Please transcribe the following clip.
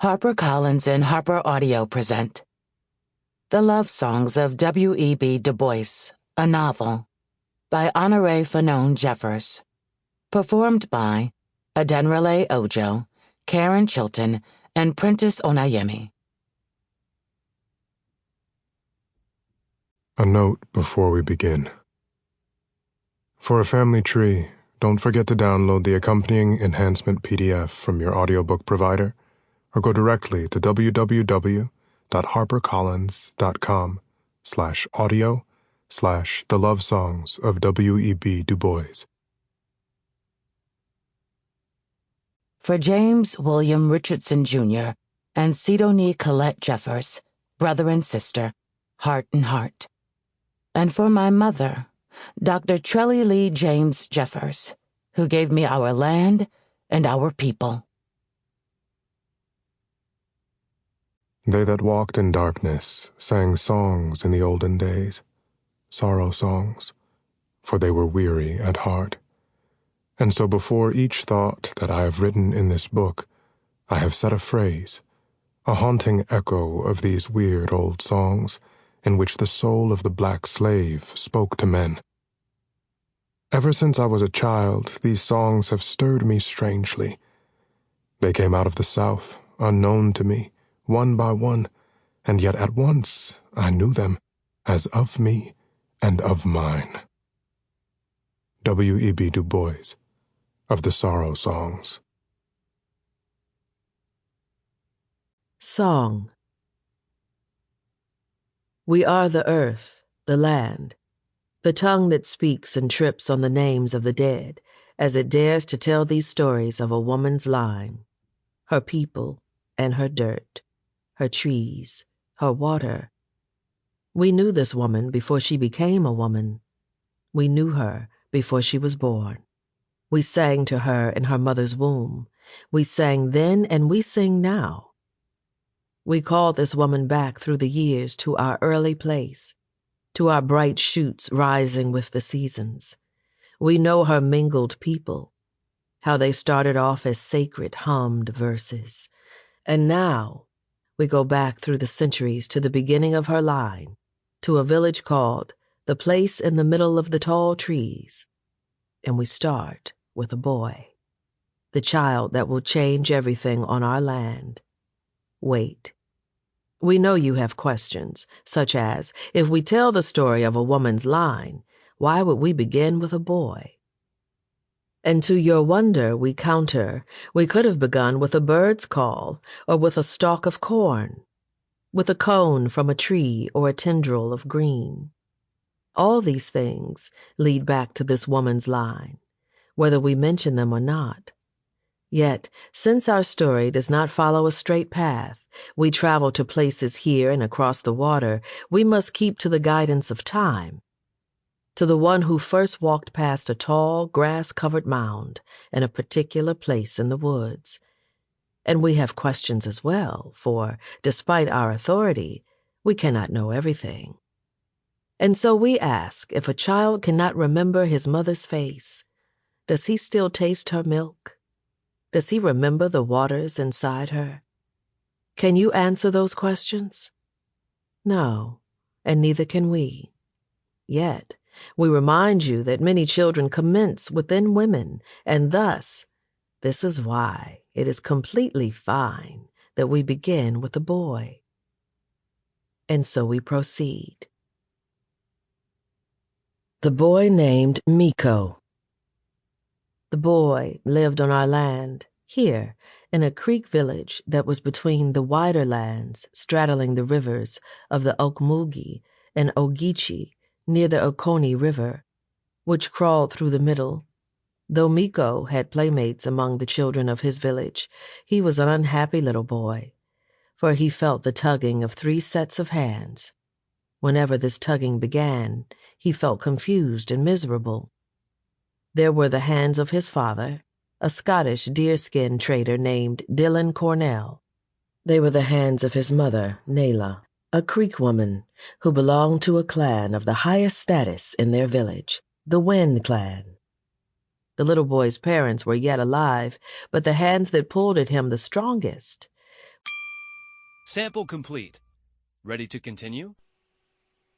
HarperCollins and Harper Audio present The Love Songs of W.E.B. Du Bois, a novel, by Honorée Fanonne Jeffers. Performed by Adenrele Ojo, Karen Chilton, and Prentice Onayemi. A note before we begin. For a family tree, don't forget to download the accompanying enhancement PDF from your audiobook provider, or go directly to www.harpercollins.com/audio/The Love Songs of W.E.B. Du Bois. For James William Richardson, Jr. and Sidonie Colette Jeffers, brother and sister, heart and heart. And for my mother, Dr. Trellie Lee James Jeffers, who gave me our land and our people. They that walked in darkness sang songs in the olden days, sorrow songs, for they were weary at heart. And so before each thought that I have written in this book, I have set a phrase, a haunting echo of these weird old songs in which the soul of the black slave spoke to men. Ever since I was a child, these songs have stirred me strangely. They came out of the South, unknown to me, one by one, and yet at once I knew them as of me and of mine. W.E.B. Du Bois, of the Sorrow Songs. Song. We are the earth, the land, the tongue that speaks and trips on the names of the dead as it dares to tell these stories of a woman's line, her people and her dirt, her trees, her water. We knew this woman before she became a woman. We knew her before she was born. We sang to her in her mother's womb. We sang then and we sing now. We call this woman back through the years to our early place, to our bright shoots rising with the seasons. We know her mingled people, how they started off as sacred hummed verses. And now we go back through the centuries to the beginning of her line, to a village called the Place in the Middle of the Tall Trees. And we start with a boy, the child that will change everything on our land. Wait. We know you have questions, such as, if we tell the story of a woman's line, why would we begin with a boy? And to your wonder we counter, we could have begun with a bird's call, or with a stalk of corn, with a cone from a tree or a tendril of green. All these things lead back to this woman's line, whether we mention them or not. Yet, since our story does not follow a straight path, we travel to places here and across the water, we must keep to the guidance of time, to the one who first walked past a tall, grass-covered mound in a particular place in the woods. And we have questions as well, for, despite our authority, we cannot know everything. And so we ask, if a child cannot remember his mother's face, does he still taste her milk? Does he remember the waters inside her? Can you answer those questions? No, and neither can we. Yet, we remind you that many children commence within women, and thus, this is why it is completely fine that we begin with a boy. And so we proceed. The boy named Miko. The boy lived on our land, here, in a creek village that was between the wider lands straddling the rivers of the Okmulgee and Ogeechee near the Oconee River, which crawled through the middle. Though Miko had playmates among the children of his village, he was an unhappy little boy, for he felt the tugging of 3 sets of hands. Whenever this tugging began, he felt confused and miserable. There were the hands of his father, a Scottish deerskin trader named Dylan Cornell. They were the hands of his mother, Nayla, a Creek woman who belonged to a clan of the highest status in their village, the Wind clan. The little boy's parents were yet alive, but the hands that pulled at him the strongest Sample complete. Ready to continue?